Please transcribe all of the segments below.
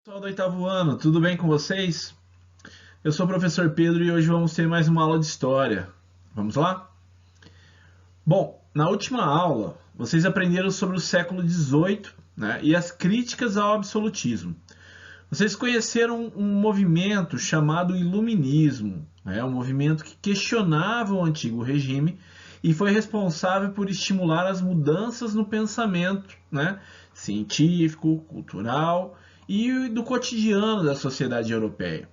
Pessoal do oitavo ano, tudo bem com vocês? Eu sou o professor Pedro e hoje vamos ter mais uma aula de história. Vamos lá? Bom, na última aula vocês aprenderam sobre o século XVIII, né, e as críticas ao absolutismo. Vocês conheceram um movimento chamado Iluminismo, né, um movimento que questionava o antigo regime e foi responsável por estimular as mudanças no pensamento, né, científico, cultural e do cotidiano da sociedade europeia.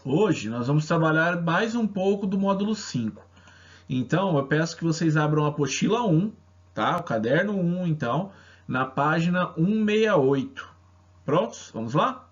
Hoje nós vamos trabalhar mais um pouco do módulo 5. Então eu peço que vocês abram a apostila 1, tá? O caderno 1, então, na página 168. Prontos? Vamos lá?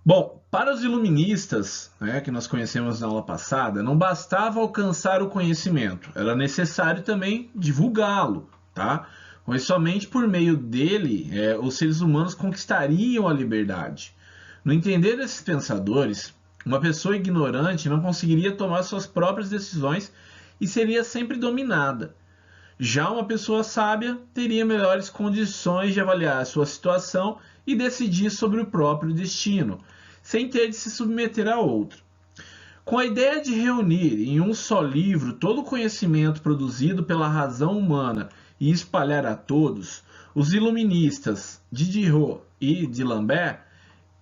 Bom, para os iluministas, né, que nós conhecemos na aula passada, não bastava alcançar o conhecimento, era necessário também divulgá-lo, tá? Pois somente por meio dele os seres humanos conquistariam a liberdade. No entender desses pensadores, uma pessoa ignorante não conseguiria tomar suas próprias decisões e seria sempre dominada. Já uma pessoa sábia teria melhores condições de avaliar a sua situação e decidir sobre o próprio destino, sem ter de se submeter a outro. Com a ideia de reunir em um só livro todo o conhecimento produzido pela razão humana e espalhar a todos, os iluministas Diderot e D'Alembert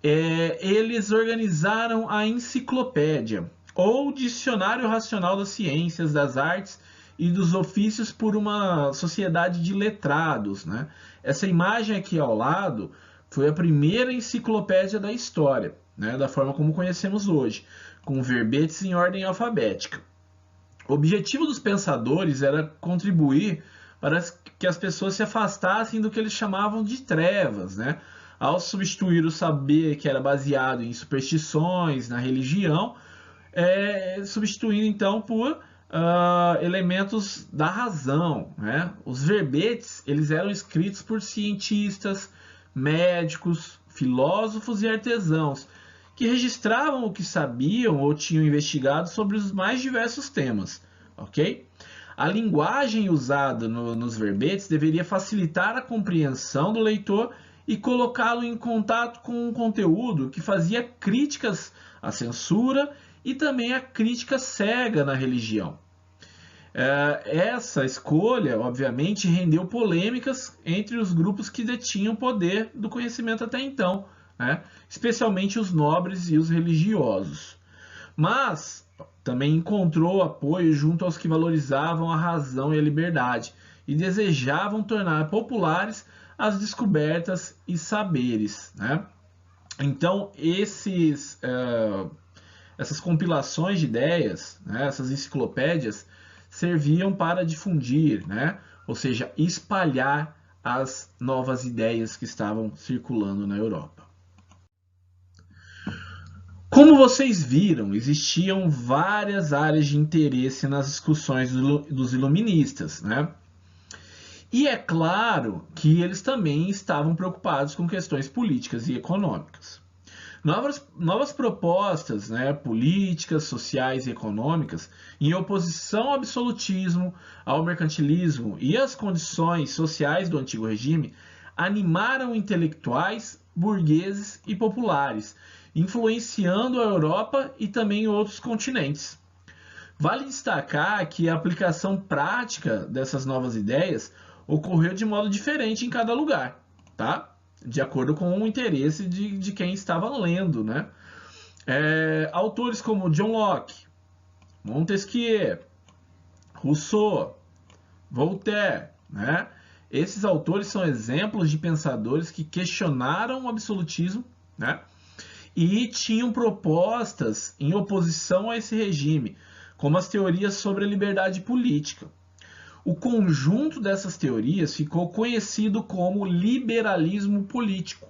eles organizaram a enciclopédia, ou dicionário racional das ciências, das artes e dos ofícios por uma sociedade de letrados, né? Essa imagem aqui ao lado foi a primeira enciclopédia da história, né? Da forma como conhecemos hoje, com verbetes em ordem alfabética. O objetivo dos pensadores era contribuir para que as pessoas se afastassem do que eles chamavam de trevas, né? Ao substituir o saber que era baseado em superstições, na religião, substituindo então por elementos da razão, né? Os verbetes eles eram escritos por cientistas, médicos, filósofos e artesãos que registravam o que sabiam ou tinham investigado sobre os mais diversos temas, ok? A linguagem usada nos verbetes deveria facilitar a compreensão do leitor e colocá-lo em contato com um conteúdo que fazia críticas à censura e também a crítica cega na religião. Essa escolha, obviamente, rendeu polêmicas entre os grupos que detinham poder do conhecimento até então, né? Especialmente os nobres e os religiosos. Mas também encontrou apoio junto aos que valorizavam a razão e a liberdade e desejavam tornar populares as descobertas e saberes, né? Então, essas compilações de ideias, né, essas enciclopédias, serviam para difundir, né, ou seja, espalhar as novas ideias que estavam circulando na Europa. Como vocês viram, existiam várias áreas de interesse nas discussões dos iluministas, né? E é claro que eles também estavam preocupados com questões políticas e econômicas. Novas propostas, né, políticas, sociais e econômicas, em oposição ao absolutismo, ao mercantilismo e às condições sociais do antigo regime, animaram intelectuais, burgueses e populares, influenciando a Europa e também outros continentes. Vale destacar que a aplicação prática dessas novas ideias ocorreu de modo diferente em cada lugar, tá? De acordo com o interesse de quem estava lendo, né? Autores como John Locke, Montesquieu, Rousseau, Voltaire, né? Esses autores são exemplos de pensadores que questionaram o absolutismo, né? E tinham propostas em oposição a esse regime, como as teorias sobre a liberdade política. O conjunto dessas teorias ficou conhecido como liberalismo político.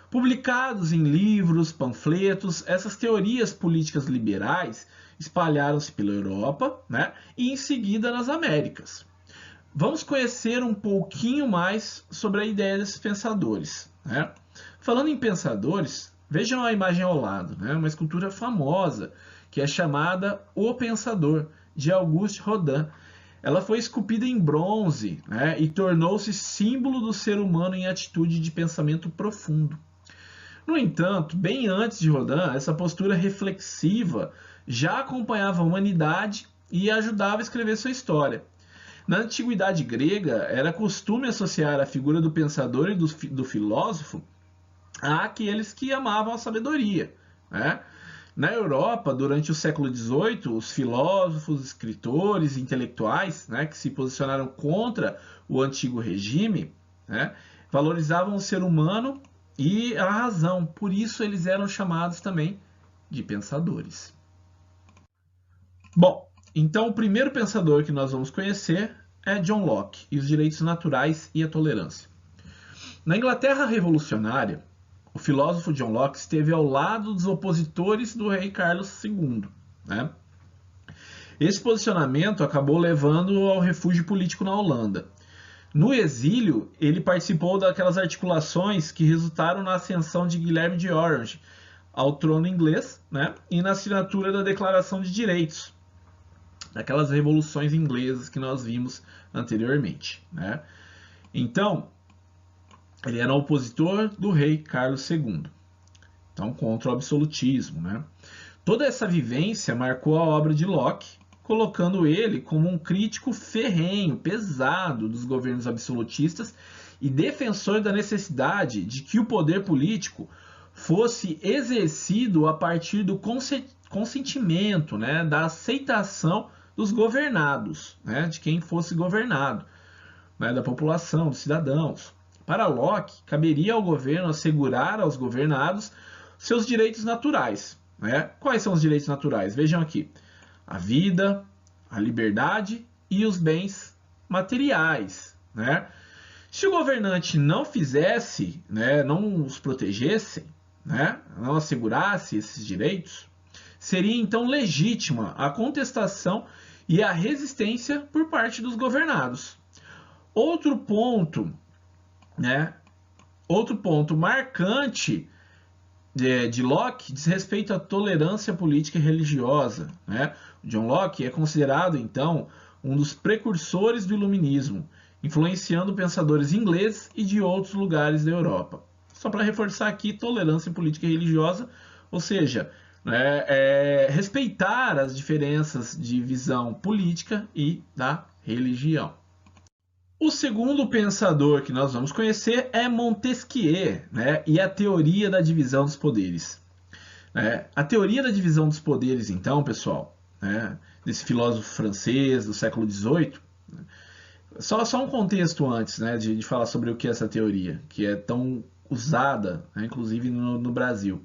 Publicados em livros, panfletos, essas teorias políticas liberais espalharam-se pela Europa, né, e em seguida nas Américas. Vamos conhecer um pouquinho mais sobre a ideia desses pensadores, né? Falando em pensadores, vejam a imagem ao lado, né, uma escultura famosa que é chamada O Pensador, de Auguste Rodin. ela foi esculpida em bronze, né, e tornou-se símbolo do ser humano em atitude de pensamento profundo. No entanto, bem antes de Rodin, essa postura reflexiva já acompanhava a humanidade e ajudava a escrever sua história. Na antiguidade grega, era costume associar a figura do pensador e do filósofo àqueles que amavam a sabedoria, né? Na Europa, durante o século XVIII, os filósofos, escritores, intelectuais, né, que se posicionaram contra o antigo regime, né, valorizavam o ser humano e a razão. Por isso eles eram chamados também de pensadores. Bom, então o primeiro pensador que nós vamos conhecer é John Locke e os direitos naturais e a tolerância. Na Inglaterra revolucionária, o filósofo John Locke esteve ao lado dos opositores do rei Carlos II, né? Esse posicionamento acabou levando ao refúgio político na Holanda. No exílio, ele participou daquelas articulações que resultaram na ascensão de Guilherme de Orange ao trono inglês, né? E na assinatura da Declaração de Direitos, aquelas revoluções inglesas que nós vimos anteriormente, né? Então, ele era opositor do rei Carlos II, então contra o absolutismo, né? Toda essa vivência marcou a obra de Locke, colocando ele como um crítico ferrenho, pesado dos governos absolutistas e defensor da necessidade de que o poder político fosse exercido a partir do consentimento, né, da aceitação dos governados, né, de quem fosse governado, né, da população, dos cidadãos. Para Locke, caberia ao governo assegurar aos governados seus direitos naturais, né? Quais são os direitos naturais? Vejam aqui: a vida, a liberdade e os bens materiais, né? Se o governante não fizesse, né, não os protegesse, né, não assegurasse esses direitos, seria então legítima a contestação e a resistência por parte dos governados. Outro ponto, né, outro ponto marcante de Locke diz respeito à tolerância política e religiosa, né? John Locke é considerado, então, um dos precursores do iluminismo, influenciando pensadores ingleses e de outros lugares da Europa. Só para reforçar aqui, tolerância política e religiosa, ou seja, respeitar as diferenças de visão política e da religião. O segundo pensador que nós vamos conhecer é Montesquieu, né, e a teoria da divisão dos poderes. A teoria da divisão dos poderes, então, pessoal, né, desse filósofo francês do século XVIII, só um contexto antes, né, de falar sobre o que é essa teoria, que é tão usada, né, inclusive no Brasil.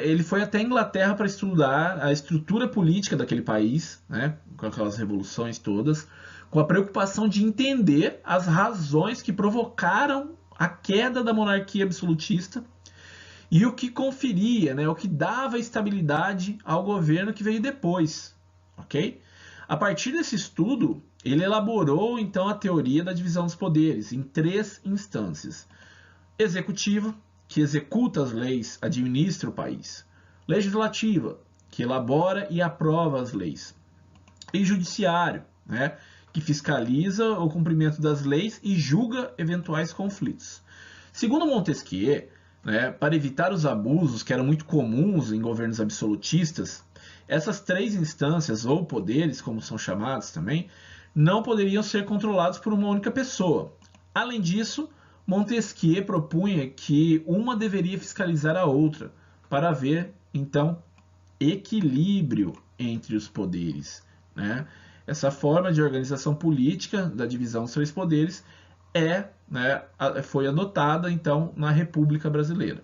Ele foi até a Inglaterra para estudar a estrutura política daquele país, né, com aquelas revoluções todas, com a preocupação de entender as razões que provocaram a queda da monarquia absolutista e o que conferia, né, o que dava estabilidade ao governo que veio depois, ok? A partir desse estudo, ele elaborou então a teoria da divisão dos poderes em 3 instâncias: executiva, que executa as leis, administra o país; legislativa, que elabora e aprova as leis; e judiciário, né, que fiscaliza o cumprimento das leis e julga eventuais conflitos. Segundo Montesquieu, né, para evitar os abusos que eram muito comuns em governos absolutistas, essas 3 instâncias, ou poderes, como são chamados também, não poderiam ser controlados por uma única pessoa. Além disso, Montesquieu propunha que uma deveria fiscalizar a outra, para haver, então, equilíbrio entre os poderes, né? Essa forma de organização política da divisão dos 3 poderes foi adotada, então, na República Brasileira.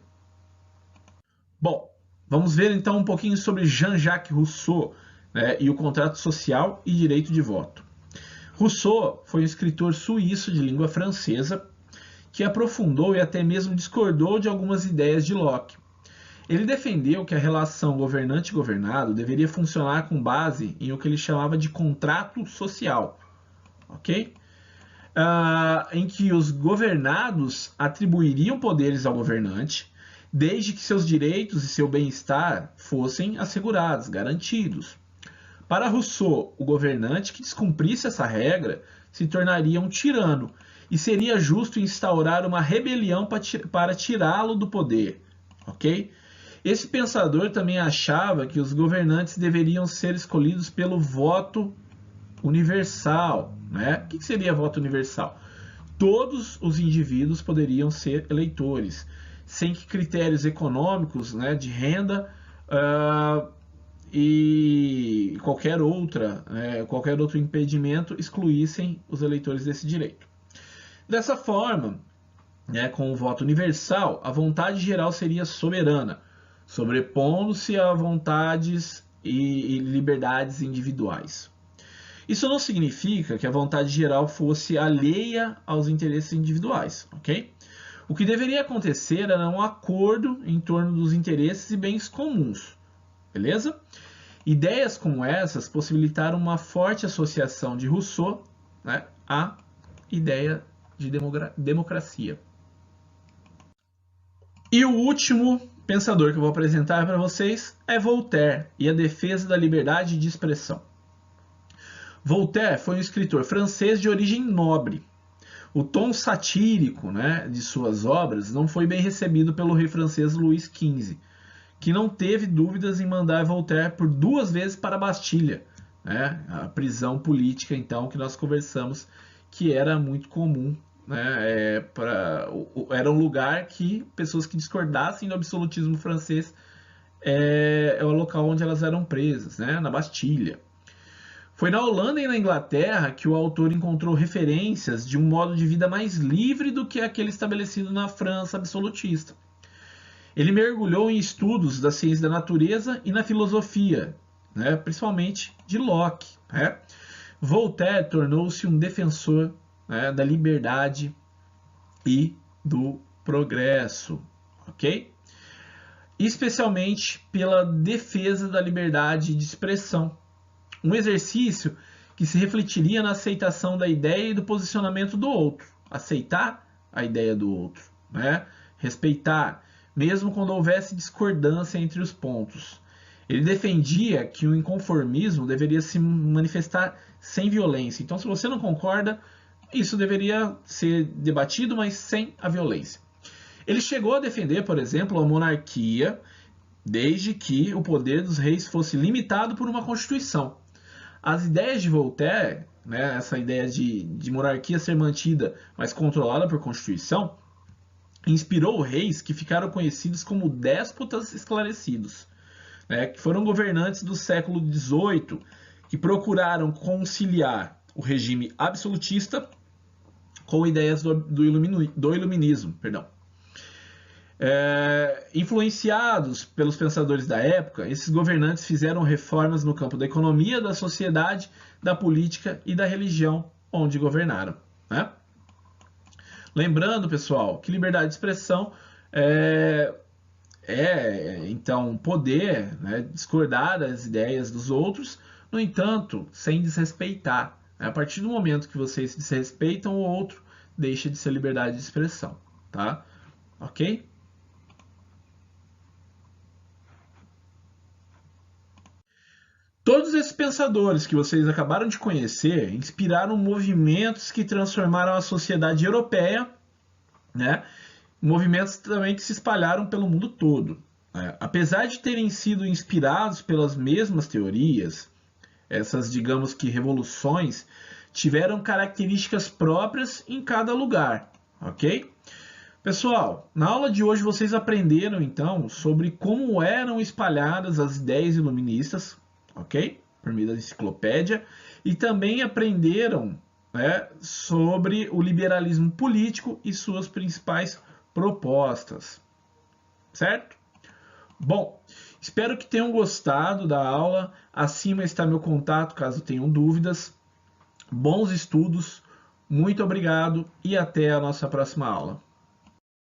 Bom, vamos ver, então, um pouquinho sobre Jean-Jacques Rousseau, né, e o contrato social e direito de voto. Rousseau foi um escritor suíço de língua francesa que aprofundou e até mesmo discordou de algumas ideias de Locke. Ele defendeu que a relação governante-governado deveria funcionar com base em o que ele chamava de contrato social, ok? Em que os governados atribuiriam poderes ao governante, desde que seus direitos e seu bem-estar fossem assegurados, garantidos. Para Rousseau, o governante que descumprisse essa regra se tornaria um tirano e seria justo instaurar uma rebelião para tirá-lo do poder, ok? Esse pensador também achava que os governantes deveriam ser escolhidos pelo voto universal, né? O que seria voto universal? Todos os indivíduos poderiam ser eleitores, sem que critérios econômicos, né, de renda e qualquer outro impedimento excluíssem os eleitores desse direito. Dessa forma, né, com o voto universal, a vontade geral seria soberana, sobrepondo-se a vontades e liberdades individuais. Isso não significa que a vontade geral fosse alheia aos interesses individuais, ok? O que deveria acontecer era um acordo em torno dos interesses e bens comuns, beleza? Ideias como essas possibilitaram uma forte associação de Rousseau, né, à ideia de democracia. E o último pensador que eu vou apresentar para vocês é Voltaire e a defesa da liberdade de expressão. Voltaire foi um escritor francês de origem nobre. O tom satírico, né, de suas obras não foi bem recebido pelo rei francês Luís XV, que não teve dúvidas em mandar Voltaire por 2 vezes para a Bastilha, né, a prisão política, então, que nós conversamos, que era muito comum, né, era um lugar que pessoas que discordassem do absolutismo francês é o local onde elas eram presas, né, na Bastilha. Foi na Holanda e na Inglaterra que o autor encontrou referências de um modo de vida mais livre do que aquele estabelecido na França absolutista. Ele mergulhou em estudos da ciência da natureza e na filosofia, né, principalmente de Locke. Né? Voltaire tornou-se um defensor, né, da liberdade e do progresso, ok? Especialmente pela defesa da liberdade de expressão. Um exercício que se refletiria na aceitação da ideia e do posicionamento do outro. Aceitar a ideia do outro, né? Respeitar, mesmo quando houvesse discordância entre os pontos. Ele defendia que o inconformismo deveria se manifestar sem violência. Então, se você não concorda, isso deveria ser debatido, mas sem a violência. Ele chegou a defender, por exemplo, a monarquia, desde que o poder dos reis fosse limitado por uma constituição. As ideias de Voltaire, né, essa ideia de monarquia ser mantida, mas controlada por constituição, inspirou reis que ficaram conhecidos como déspotas esclarecidos, né, que foram governantes do século XVIII, que procuraram conciliar o regime absolutista com ideias do iluminismo. Influenciados pelos pensadores da época, esses governantes fizeram reformas no campo da economia, da sociedade, da política e da religião, onde governaram. Né? Lembrando, pessoal, que liberdade de expressão então, poder, né, discordar das ideias dos outros, no entanto, sem desrespeitar. Né? A partir do momento que vocês desrespeitam o outro, deixa de ser liberdade de expressão. Tá? Ok? Todos esses pensadores que vocês acabaram de conhecer inspiraram movimentos que transformaram a sociedade europeia, né? Movimentos também que se espalharam pelo mundo todo. Né? Apesar de terem sido inspirados pelas mesmas teorias, essas, digamos que, revoluções tiveram características próprias em cada lugar, ok? Pessoal, na aula de hoje vocês aprenderam, então, sobre como eram espalhadas as ideias iluministas, ok? Por meio da enciclopédia, e também aprenderam, né, sobre o liberalismo político e suas principais propostas, certo? Bom, espero que tenham gostado da aula. Acima está meu contato, caso tenham dúvidas. Bons estudos, muito obrigado e até a nossa próxima aula.